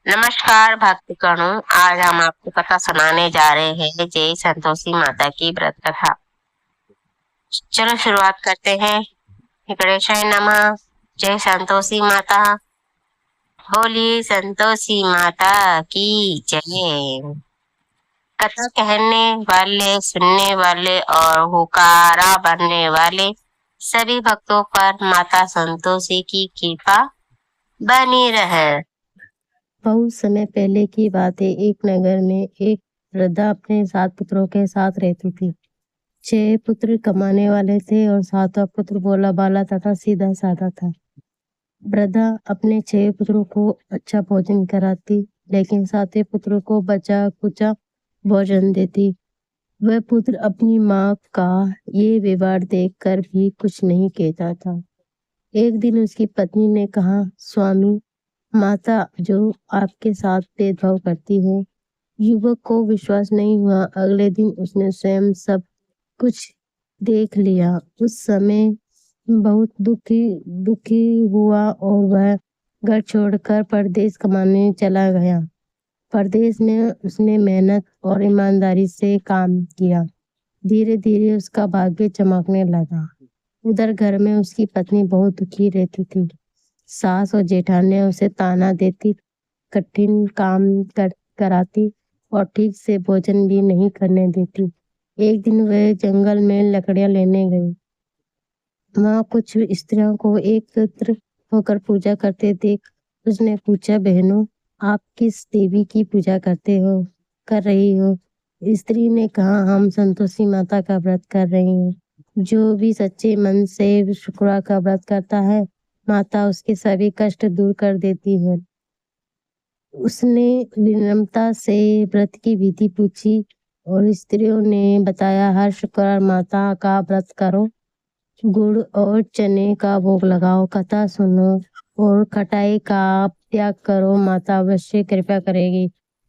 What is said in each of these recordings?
नमस्कार भक्तगणों, आज हम आपको कथा सुनाने जा रहे हैं जय संतोषी माता की व्रत कथा। चलो शुरुआत करते हैं। गणेशाय नमः। जय संतोषी माता। बोलिए संतोषी माता की जय। कथा कहने वाले, सुनने वाले और हुकारा बनने वाले सभी भक्तों पर माता संतोषी की कृपा बनी रहे। बहुत समय पहले की बात है। एक नगर में एक वृद्धा अपने 7 पुत्रों के साथ रहती थी। 6 पुत्र कमाने वाले थे और 7वां पुत्र भोला भाला तथा सीधा साधा था। वृद्धा अपने 6 पुत्रों को अच्छा भोजन कराती, लेकिन 7वें पुत्र को बचा कुचा भोजन देती। वह पुत्र अपनी माँ का ये व्यवहार देखकर भी कुछ नहीं कहता था। एक दिन उसकी पत्नी ने कहा, स्वामी, माता जो आपके साथ भेदभाव करती है। युवक को विश्वास नहीं हुआ। अगले दिन उसने स्वयं सब कुछ देख लिया। उस समय बहुत दुखी हुआ और वह घर छोड़कर परदेश कमाने चला गया। परदेश में उसने मेहनत और ईमानदारी से काम किया। धीरे धीरे उसका भाग्य चमकने लगा। उधर घर में उसकी पत्नी बहुत दुखी रहती थी। सास और जेठानी उसे ताना देती, कठिन काम कराती और ठीक से भोजन भी नहीं करने देती। एक दिन वह जंगल में लकड़ियां लेने गई। वहाँ कुछ स्त्रियों को एकत्र होकर पूजा करते देख उसने पूछा, बहनों, आप किस देवी की पूजा कर रही हो? स्त्री ने कहा, हम संतोषी माता का व्रत कर रही हैं। जो भी सच्चे मन से शुक्र का व्रत करता है, माता उसके सभी कष्ट दूर कर देती है। उसने विनम्रता से व्रत की विधि पूछी और स्त्रियों ने बताया, हर शुक्रवार माता का व्रत करो, गुड़ और चने का भोग लगाओ, कथा सुनो और खटाई का त्याग करो, माता अवश्य कृपा करेगी।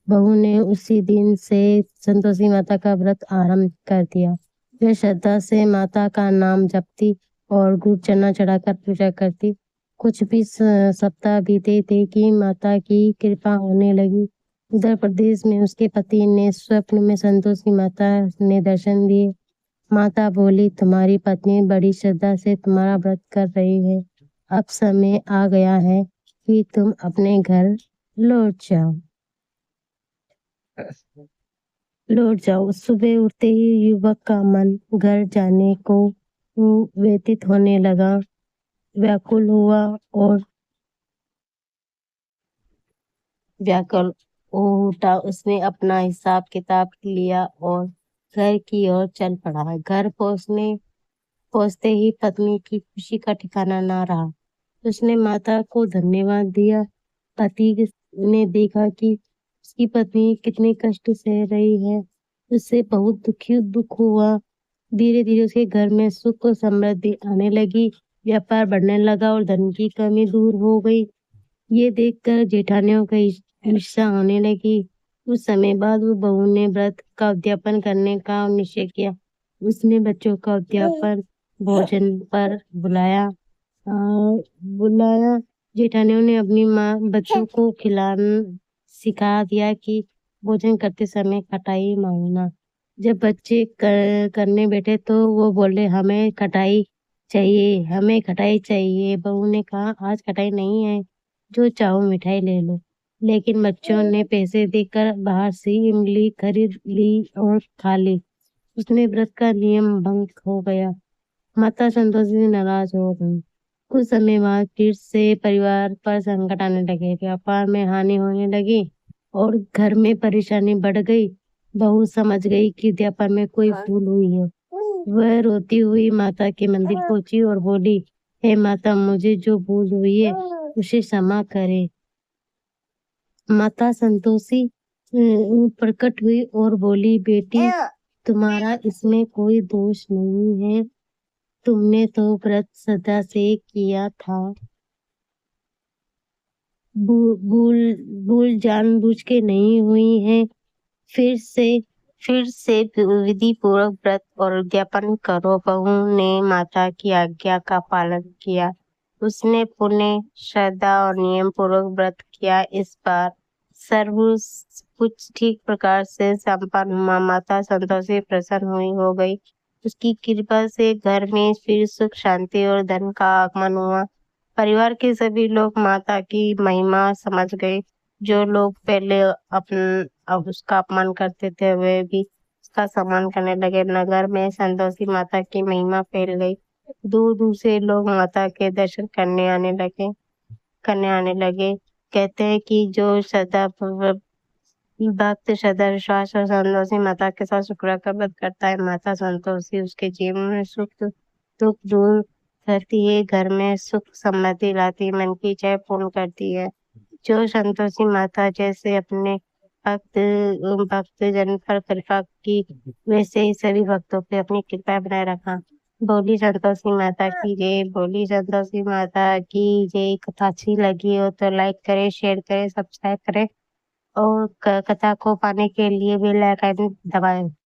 बहू ने उसी दिन से संतोषी माता का व्रत आरंभ कर दिया। वह श्रद्धा से माता का नाम जपती और गुड़ चना चढ़ाकर पूजा करती। कुछ भी सप्ताह बीते थे कि माता की कृपा होने लगी। उत्तर प्रदेश में उसके पति ने स्वप्न में संतोषी माता ने दर्शन दिए। माता बोली, तुम्हारी पत्नी बड़ी श्रद्धा से तुम्हारा व्रत कर रही है। अब समय आ गया है कि तुम अपने घर लौट जाओ। सुबह उठते ही युवक का मन घर जाने को व्यतीत होने लगा। व्याकुल हुआ और व्याकुल उठा। उसने अपना हिसाब किताब लिया और घर की ओर चल पड़ा। घर पहुंचते ही पत्नी की खुशी का ठिकाना ना रहा। उसने माता को धन्यवाद दिया। पति ने देखा कि उसकी पत्नी कितने कष्ट सह रही है, उससे बहुत दुख हुआ। धीरे धीरे उसके घर में सुख और समृद्धि आने लगी। व्यापार बढ़ने लगा और धन की कमी दूर हो गई। ये देखकर जेठानियों का ईर्ष्या होने लगी। कुछ समय बाद वो बहू ने व्रत का उद्यापन करने का निश्चय किया। उसने बच्चों का उद्यापन भोजन पर बुलाया। जेठानियों ने अपनी माँ बच्चों को खिलाना सिखा दिया कि भोजन करते समय खटाई मांगना। जब बच्चे करने बैठे तो वो बोले, हमें खटाई चाहिए। बहू ने कहा, आज खटाई नहीं है, जो चाहो मिठाई ले लो। लेकिन बच्चों ने पैसे देकर बाहर से इमली खरीद ली और खा ली। उसने व्रत का नियम भंग हो गया। माता संतोषी से नाराज हो गई। कुछ समय बाद फिर से परिवार पर संकट आने लगे। व्यापार में हानि होने लगी और घर में परेशानी बढ़ गई। बहू समझ गई कि व्यापार में कोई भूल हुई है। वह रोती हुई माता के मंदिर पहुंची और बोली, हे माता, मुझे जो भूल हुई है उसे क्षमा करे। माता संतोषी प्रकट हुई और बोली, बेटी, तुम्हारा इसमें कोई दोष नहीं है। तुमने तो व्रत श्रद्धा से किया था। भूल जानबूझ के नहीं हुई है। फिर से विधि पूर्वक व्रत और उद्यापन करो। बहू ने माता की आज्ञा का पालन किया। उसने पुण्य, श्रद्धा और नियम पूर्वक व्रत किया। इस बार सर्व कुछ ठीक प्रकार से संपन्न हुआ। माता संतोषी प्रसन्न हुई हो गई। उसकी कृपा से घर में फिर सुख शांति और धन का आगमन हुआ। परिवार के सभी लोग माता की महिमा समझ गए। जो लोग पहले अब उसका अपमान करते थे वे भी उसका सम्मान करने लगे। नगर में संतोषी माता की महिमा फैल गई। दूर दूर से लोग माता के दर्शन करने आने लगे। कहते हैं कि जो भक्त श्रद्धा विश्वास और संतोषी माता के साथ शुक्र का व्रत करता है, माता संतोषी उसके जीवन में सुख दुख दूर करती है, घर में सुख समृद्धि लाती है, मन की इच्छाएं पूर्ण करती है। जो संतोषी माता जैसे अपने भक्त जन पर कृपा की, वैसे ही सभी भक्तों पे अपनी कृपा बनाए रखा। बोली संतोषी माता की जय। बोली संतोषी माता की जय। कथा अच्छी लगी हो तो लाइक करें, शेयर करें, सब्सक्राइब करें और कथा को पाने के लिए बेल आइकन दबाएं।